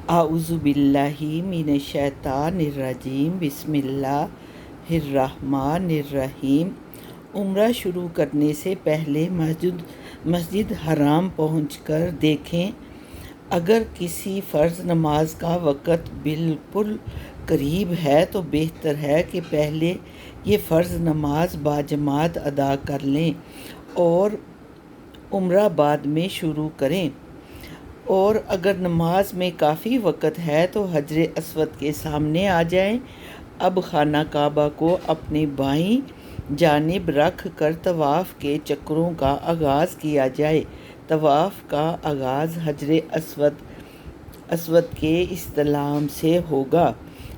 اعوذ باللہ من الشیطان الرجیم بسم اللہ الرحمن الرحیم۔ عمرہ شروع کرنے سے پہلے مسجد حرام پہنچ کر دیکھیں، اگر کسی فرض نماز کا وقت بالکل قریب ہے تو بہتر ہے کہ پہلے یہ فرض نماز باجماعت ادا کر لیں اور عمرہ بعد میں شروع کریں، اور اگر نماز میں کافی وقت ہے تو حجر اسود کے سامنے آ جائیں۔ اب خانہ کعبہ کو اپنی بائیں جانب رکھ کر طواف کے چکروں کا آغاز کیا جائے۔ طواف کا آغاز حجر اسود کے استلام سے ہوگا۔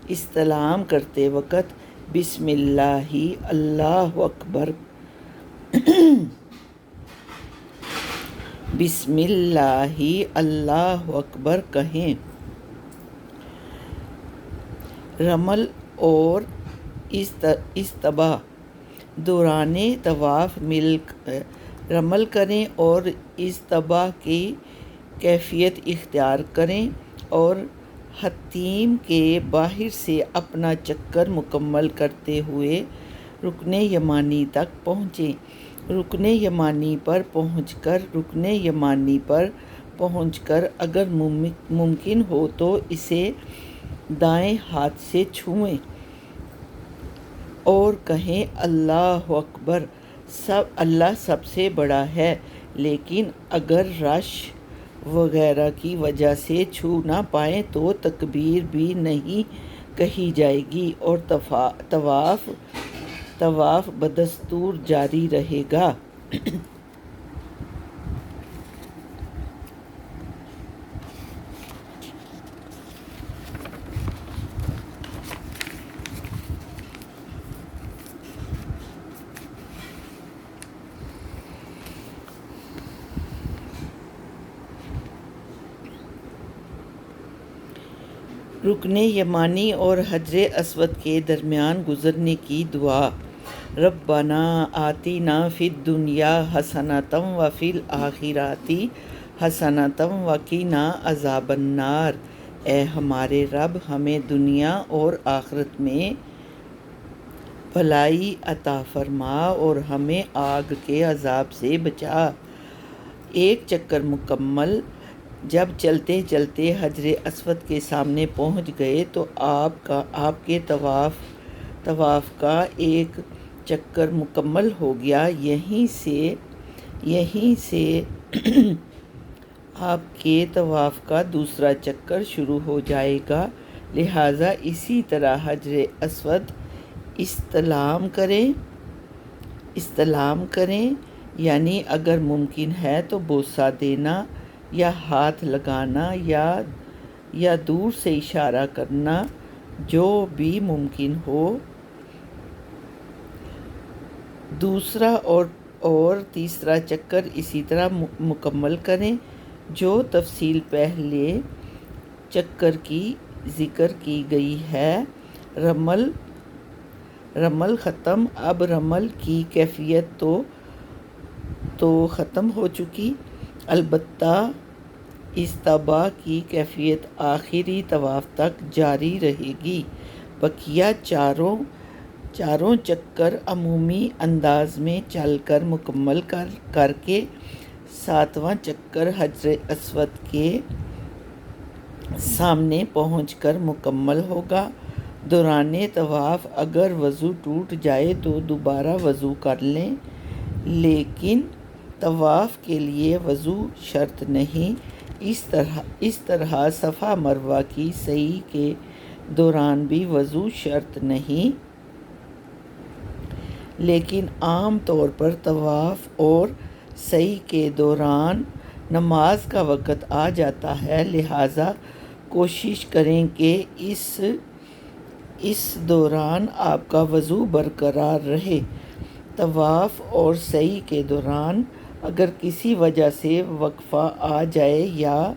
استلام کرتے وقت بسم اللہ اللہ اکبر بسم اللہ اللہ اکبر کہیں۔ رمل اور استباح دوران طواف رمل کریں اور استباح کی کیفیت اختیار کریں اور حتیم کے باہر سے اپنا چکر مکمل کرتے ہوئے رکن یمانی تک پہنچیں۔ رکن یمانی پر پہنچ کر اگر ممکن ہو تو اسے دائیں ہاتھ سے چھوئیں اور کہیں اللہ اکبر، اللہ سب سے بڑا ہے۔ لیکن اگر رش وغیرہ کی وجہ سے چھو نہ پائیں تو تکبیر بھی نہیں کہی جائے گی اور طواف بدستور جاری رہے گا۔ رکن یمانی اور حجر اسود کے درمیان گزرنے کی دعا۔ ربنا آتنا فی الدنیا حسنۃ وفی الآخرۃ حسنۃ وقنا عذاب النار۔ اے ہمارے رب، ہمیں دنیا اور آخرت میں بھلائی عطا فرما اور ہمیں آگ کے عذاب سے بچا۔ ایک چکر مکمل۔ جب چلتے چلتے حجر اسود کے سامنے پہنچ گئے تو آپ کے طواف کا ایک چکر مکمل ہو گیا۔ یہیں سے آپ کے طواف کا دوسرا چکر شروع ہو جائے گا، لہٰذا اسی طرح حجر اسود استلام کریں، یعنی اگر ممکن ہے تو بوسہ دینا یا ہاتھ لگانا یا دور سے اشارہ کرنا، جو بھی ممکن ہو۔ دوسرا اور تیسرا چکر اسی طرح مکمل کریں۔ جو تفصیل پہلے چکر کی ذکر کی گئی ہے۔ رمل ختم۔ اب رمل کی کیفیت تو ختم ہو چکی، البتہ استباح کی کیفیت آخری طواف تک جاری رہے گی۔ بقیہ چاروں چکر عمومی انداز میں چل کر مکمل کر کے ساتواں چکر حجر اسود کے سامنے پہنچ کر مکمل ہوگا۔ دوران طواف اگر وضو ٹوٹ جائے تو دوبارہ وضو کر لیں، لیکن طواف کے لیے وضو شرط نہیں۔ اس طرح صفا مروہ کی سعی کے دوران بھی وضو شرط نہیں، لیکن عام طور پر طواف اور سعی کے دوران نماز کا وقت آ جاتا ہے، لہٰذا کوشش کریں کہ اس دوران آپ کا وضو برقرار رہے۔ طواف اور سعی کے دوران اگر کسی وجہ سے وقفہ آ جائے یا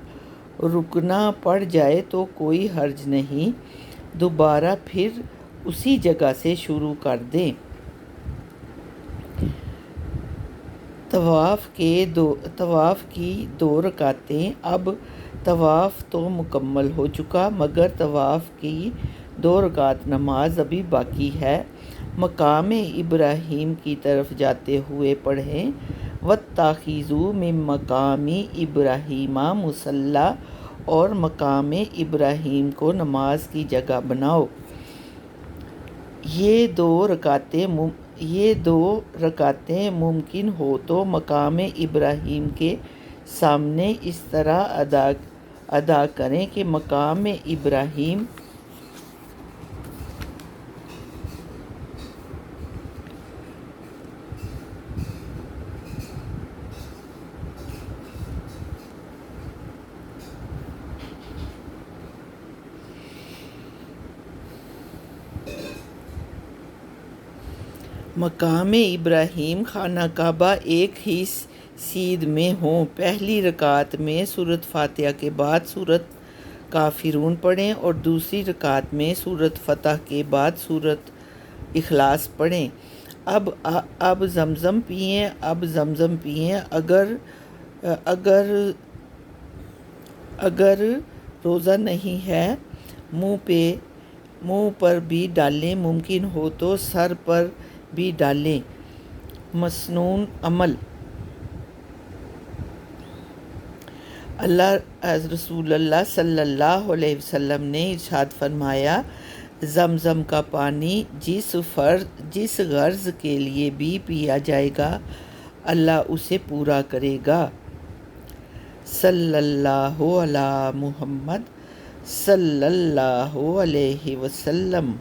رکنا پڑ جائے تو کوئی حرج نہیں، دوبارہ پھر اسی جگہ سے شروع کر دیں۔ طواف کی 2 رکعتیں۔ اب طواف تو مکمل ہو چکا، مگر طواف کی 2 رکعت نماز ابھی باقی ہے۔ مقام ابراہیم کی طرف جاتے ہوئے پڑھیں وَاتَّخِذُوا مِن مَّقَامِ ابراہیم مُصَلًّى، اور مقام ابراہیم کو نماز کی جگہ بناؤ۔ یہ دو رکعتیں ممکن ہو تو مقام ابراہیم کے سامنے اس طرح ادا کریں کہ مقام ابراہیم خانہ کعبہ ایک ہی سیدھ میں ہوں۔ پہلی رکعت میں سورۃ فاتحہ کے بعد سورۃ کافرون پڑھیں اور دوسری رکعت میں سورۃ فتح کے بعد سورۃ اخلاص پڑھیں۔ اب زمزم پئیں، اگر روزہ نہیں ہے منہ پر بھی ڈالیں، ممکن ہو تو سر پر بھی ڈالیں۔ مسنون عمل۔ رسول اللہ صلی اللہ علیہ وسلم نے ارشاد فرمایا، زمزم کا پانی جس غرض کے لیے بھی پیا جائے گا اللہ اسے پورا کرے گا۔ صلی اللہ علی محمد صلی اللہ علیہ وسلم۔